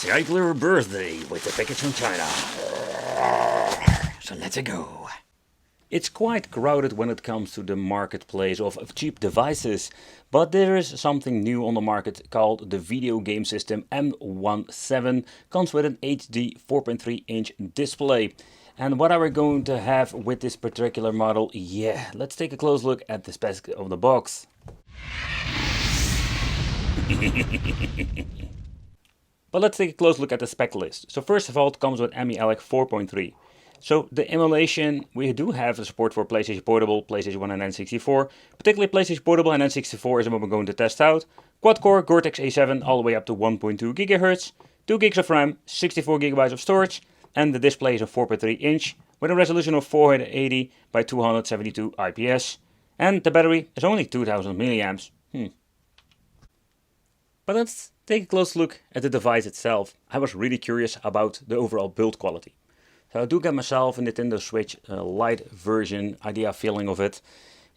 Cycler birthday with the package from China. So let's go. It's quite crowded when it comes to the marketplace of cheap devices, but there is something new on the market called the video game system M17. Comes with an HD 4.3 inch display. And what are we going to have with this particular model? Yeah, let's take a close look at the specs of the box. But let's take a close look at the spec list. So first of all, it comes with Emuelec 4.3. So the emulation, we do have the support for PlayStation Portable, PlayStation 1 and N64. Particularly PlayStation Portable and N64 is what we're going to test out. Quad-core Cortex A7 all the way up to 1.2 GHz, 2 gigs of RAM, 64 GB of storage, and the display is a 4.3 inch with a resolution of 480 by 272 IPS. And the battery is only 2000 milliamps. But let's take a close look at the device itself. I was really curious about the overall build quality. So I do get myself a Nintendo Switch Lite version idea feeling of it,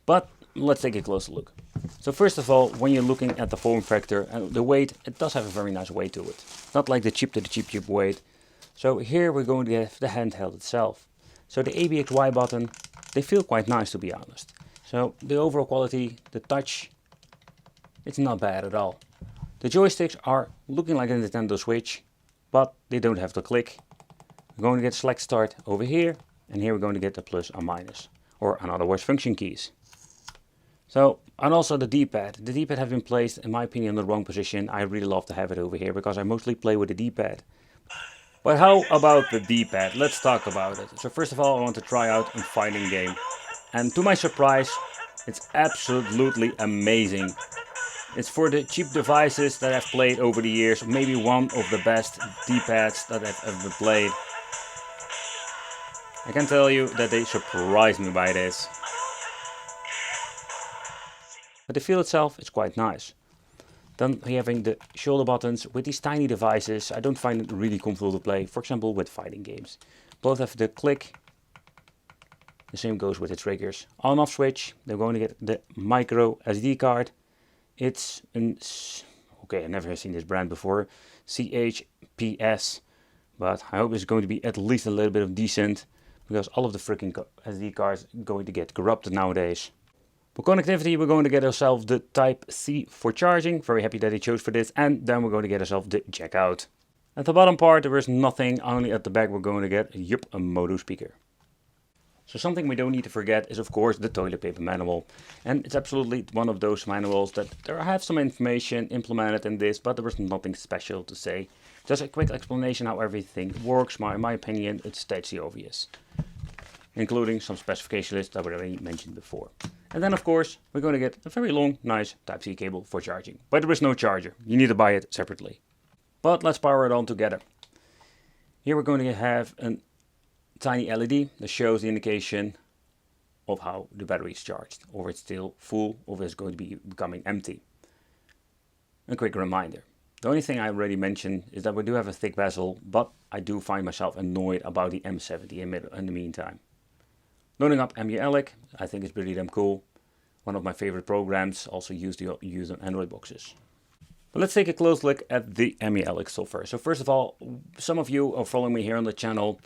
but let's take a closer look. So first of all, when you're looking at the form factor and the weight, it does have a very nice weight to it. Not like the cheap weight. So here we're going to have the handheld itself. So the ABXY button, they feel quite nice to be honest. So the overall quality, the touch, it's not bad at all. The joysticks are looking like a Nintendo Switch, but they don't have the click. We're going to get select start over here, and here we're going to get the plus or minus, or in other words function keys. So, and also the D-pad. The D-pad has been placed, in my opinion, in the wrong position. I really love to have it over here, because I mostly play with the D-pad. But how about the D-pad? Let's talk about it. So first of all, I want to try out a fighting game. And to my surprise, it's absolutely amazing. It's for the cheap devices that I've played over the years, maybe one of the best D-pads that I've ever played. I can tell you that they surprised me by this. But the feel itself is quite nice. Then we're having the shoulder buttons with these tiny devices. I don't find it really comfortable to play, for example with fighting games. Both have the click. The same goes with the triggers. On off switch, they're going to get the micro SD card. It's an, okay, I've never seen this brand before, CHPS, but I hope it's going to be at least a little bit of decent, because all of the freaking SD cards are going to get corrupted nowadays. For connectivity, we're going to get ourselves the Type C for charging, very happy that they chose for this, and then we're going to get ourselves the jack out. At the bottom part there is nothing, only at the back we're going to get a mono speaker. So something we don't need to forget is of course the toilet paper manual. And it's absolutely one of those manuals that there have some information implemented in this, but there was nothing special to say. Just a quick explanation how everything works, in my opinion it states the obvious. Including some specification lists that we already mentioned before. And then of course we're going to get a very long, nice Type-C cable for charging. But there is no charger, you need to buy it separately. But let's power it on together. Here we're going to have a tiny LED that shows the indication of how the battery is charged, or it's still full, or it's going to be becoming empty. A quick reminder. The only thing I already mentioned is that we do have a thick bezel, but I do find myself annoyed about the M70 in the meantime. Loading up Emuelec, I think it's pretty damn cool. One of my favorite programs, also used on Android boxes. But let's take a close look at the Emuelec software. So first of all, some of you are following me here on the channel.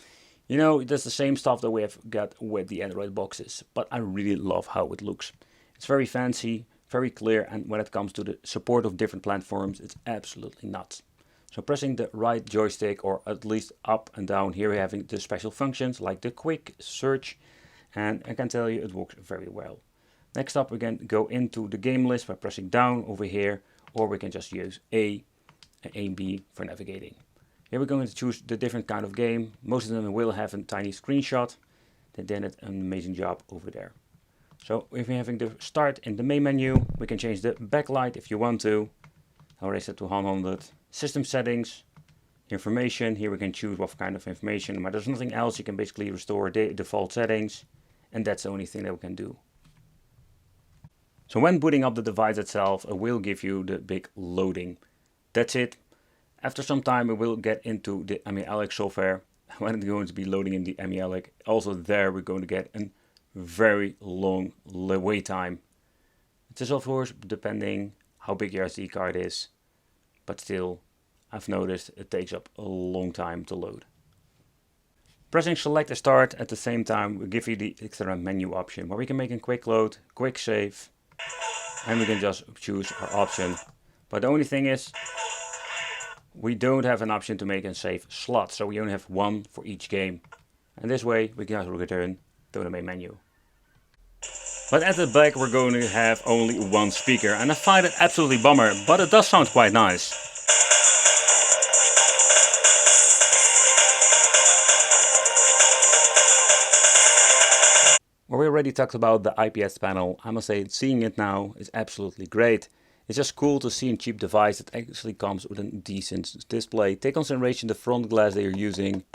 You know, that's the same stuff that we have got with the Android boxes, but I really love how it looks. It's very fancy, very clear, and when it comes to the support of different platforms, it's absolutely nuts. So pressing the right joystick, or at least up and down, here we're having the special functions like the quick search, and I can tell you it works very well. Next up we can go into the game list by pressing down over here, or we can just use A and B for navigating. Here we're going to choose the different kind of game. Most of them will have a tiny screenshot. They did an amazing job over there. So if we're having the start in the main menu, we can change the backlight if you want to. I already set to 100. System settings, information. Here we can choose what kind of information, but there's nothing else. You can basically restore the default settings, and that's the only thing that we can do. So when booting up the device itself, it will give you the big loading. That's it. After some time we will get into the Emuelec software. When it's going to be loading in the Emuelec, also there we're going to get a very long wait time. It is of course depending how big your SD card is, but still I've noticed it takes up a long time to load. Pressing select and start at the same time will give you the extra menu option where we can make a quick load, quick save, and we can just choose our option. But the only thing is, we don't have an option to make a save slot, so we only have one for each game. And this way we can return to the main menu. But at the back we're going to have only one speaker, and I find it absolutely bummer, but it does sound quite nice. Well, we already talked about the IPS panel. I must say, seeing it now is absolutely great. It's just cool to see a cheap device that actually comes with a decent display. Take consideration the front glass they are using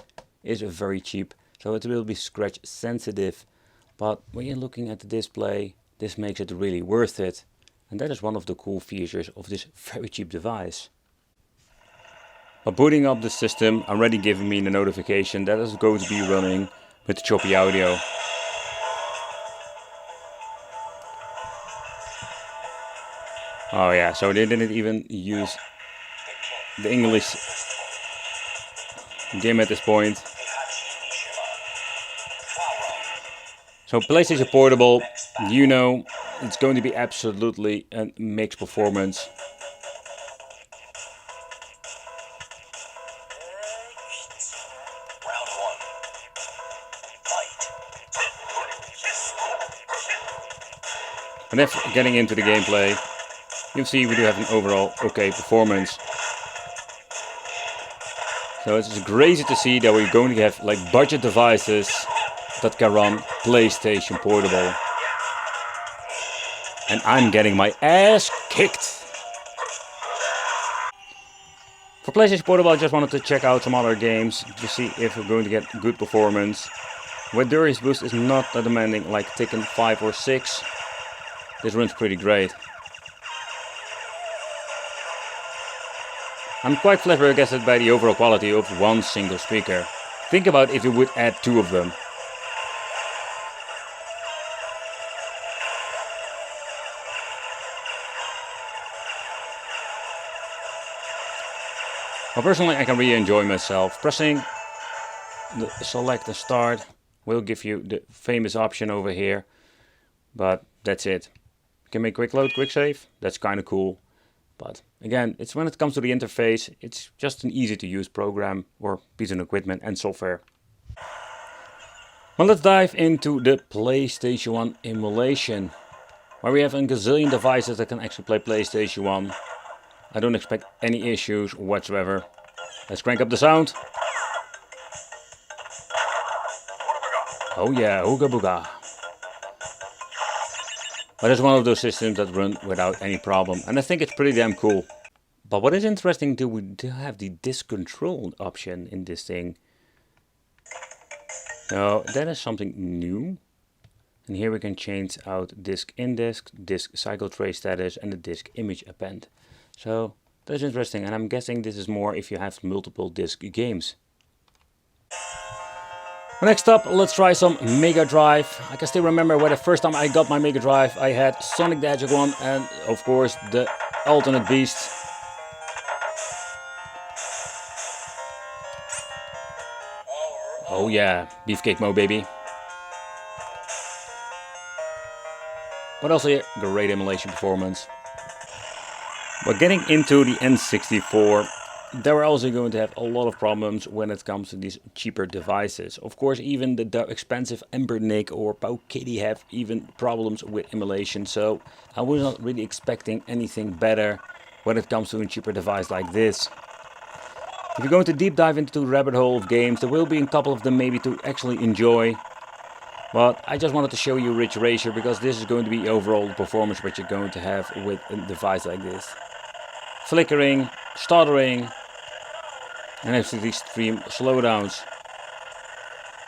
is very cheap, so it will be scratch sensitive. But when you're looking at the display, this makes it really worth it. And that is one of the cool features of this very cheap device. But booting up the system, already giving me the notification that it's going to be running with choppy audio. Oh yeah, so they didn't even use the English game at this point. So PlayStation Portable, you know, it's going to be absolutely a mixed performance. And if getting into the gameplay, you can see we do have an overall okay performance. So it's crazy to see that we're going to have like budget devices that can run PlayStation Portable. And I'm getting my ass kicked. For PlayStation Portable, I just wanted to check out some other games to see if we're going to get good performance. Where Darius Boost is not that demanding like Tekken 5 or 6, this runs pretty great. I'm quite flabbergasted by the overall quality of one single speaker. Think about if you would add two of them. Well, personally, I can really enjoy myself. Pressing the select and start will give you the famous option over here, but that's it. You can make quick load, quick save. That's kind of cool. But again, it's when it comes to the interface, it's just an easy to use program or piece of equipment and software. Well, let's dive into the PlayStation 1 emulation, where we have a gazillion devices that can actually play PlayStation 1. I don't expect any issues whatsoever. Let's crank up the sound. Oh yeah, ooga booga. But it's one of those systems that run without any problem, and I think it's pretty damn cool. But what is interesting, we do have the disk control option in this thing. So that is something new. And here we can change out disk index, disk cycle tray status, and the disk image append. So that's interesting, and I'm guessing this is more if you have multiple disk games. Next up, let's try some Mega Drive. I can still remember where the first time I got my Mega Drive, I had Sonic the Hedgehog 1 and of course the Alternate Beast. Oh yeah, Beefcake Mo baby. But also a great emulation performance. But getting into the N64, they were also going to have a lot of problems when it comes to these cheaper devices. Of course, even the expensive Embernick or Pau Kitty have even problems with emulation. So I was not really expecting anything better when it comes to a cheaper device like this. If you're going to deep dive into the rabbit hole of games, there will be a couple of them maybe to actually enjoy. But I just wanted to show you Ridge Racer because this is going to be overall the performance which you're going to have with a device like this. Flickering, stuttering, and actually extreme slowdowns.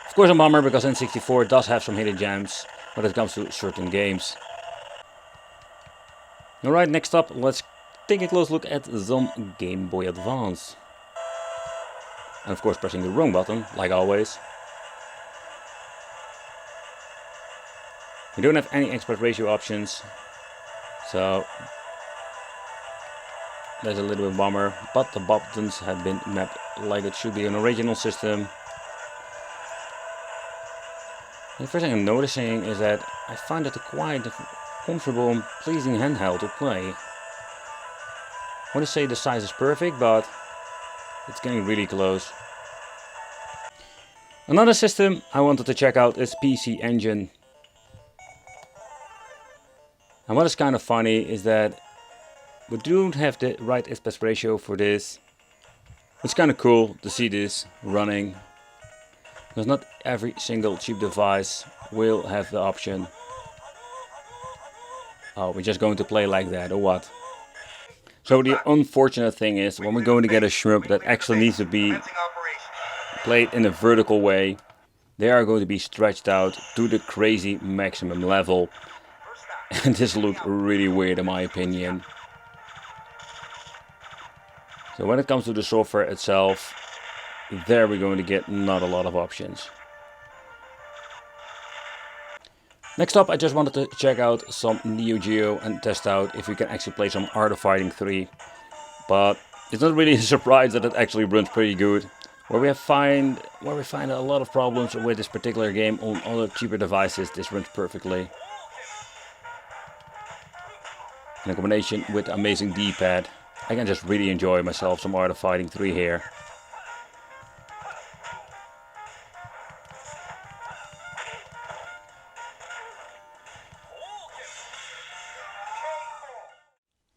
Of course a bummer because N64 does have some hidden gems when it comes to certain games. Alright, next up let's take a close look at some Game Boy Advance. And of course pressing the wrong button, like always. We don't have any aspect ratio options, so That's a little bit bummer, but the buttons have been mapped like it should be an original system. And the first thing I'm noticing is that I find it quite comfortable and pleasing handheld to play. I want to say the size is perfect, but it's getting really close. Another system I wanted to check out is PC Engine. And what is kind of funny is that we don't have the right aspect ratio for this. It's kind of cool to see this running, because not every single cheap device will have the option. Oh, we're just going to play like that, or what? So the unfortunate thing is, when we're going to get a shmup that actually needs to be played in a vertical way, they are going to be stretched out to the crazy maximum level. And this looked really weird in my opinion. So when it comes to the software itself, there we're going to get not a lot of options. Next up, I just wanted to check out some Neo Geo and test out if we can actually play some Art of Fighting 3. But it's not really a surprise that it actually runs pretty good. Where we find a lot of problems with this particular game on other cheaper devices, this runs perfectly. In combination with amazing D-pad, I can just really enjoy myself some Art of Fighting 3 here.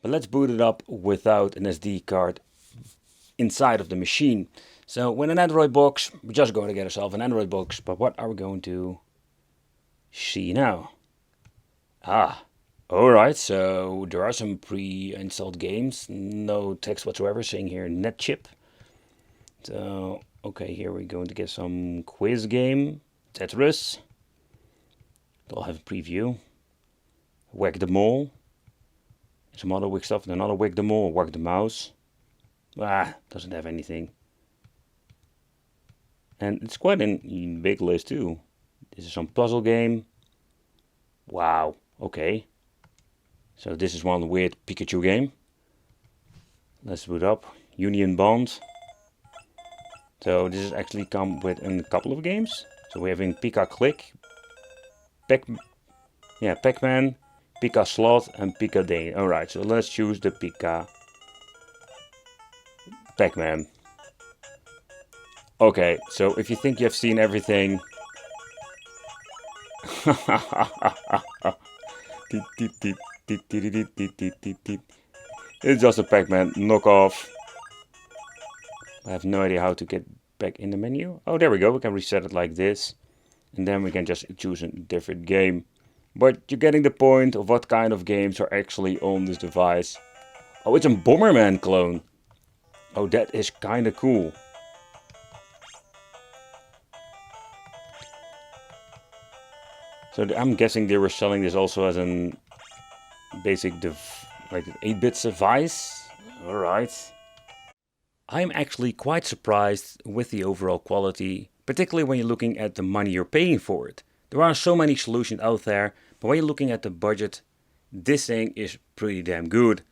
But let's boot it up without an SD card inside of the machine. So with an Android box, we're just going to get ourselves an Android box. But what are we going to see now? Alright, so there are some pre-installed games. No text whatsoever saying here net chip. So, okay, here we're going to get some quiz game. Tetris. They'll have a preview. Whack the Mole. Some other Wick stuff, and another Wick the Mole, Whack the Mouse. Doesn't have anything. And it's quite a big list too. This is some puzzle game. Wow, okay. So this is one weird Pikachu game. Let's boot up. Union Bond. So this is actually come with a couple of games. So we're having Pika Click, Pac-Man, Pika Slot and Pika Dane. Alright, so let's choose the Pika Pac-Man. Okay, so if you think you've seen everything... It's just a Pac-Man knockoff. I have no idea how to get back in the menu. Oh, there we go. We can reset it like this. And then we can just choose a different game. But you're getting the point of what kind of games are actually on this device. Oh, it's a Bomberman clone. Oh, that is kind of cool. So I'm guessing they were selling this also as an basic like an 8-bit device. Alright. I'm actually quite surprised with the overall quality, particularly when you're looking at the money you're paying for it. There are so many solutions out there, but when you're looking at the budget, this thing is pretty damn good.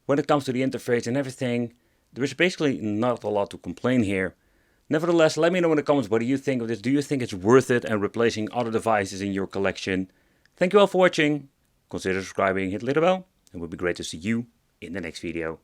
When it comes to the interface and everything, there is basically not a lot to complain here. Nevertheless, let me know in the comments what do you think of this. Do you think it's worth it and replacing other devices in your collection? Thank you all for watching. Consider subscribing, hit the little bell. It would be great to see you in the next video.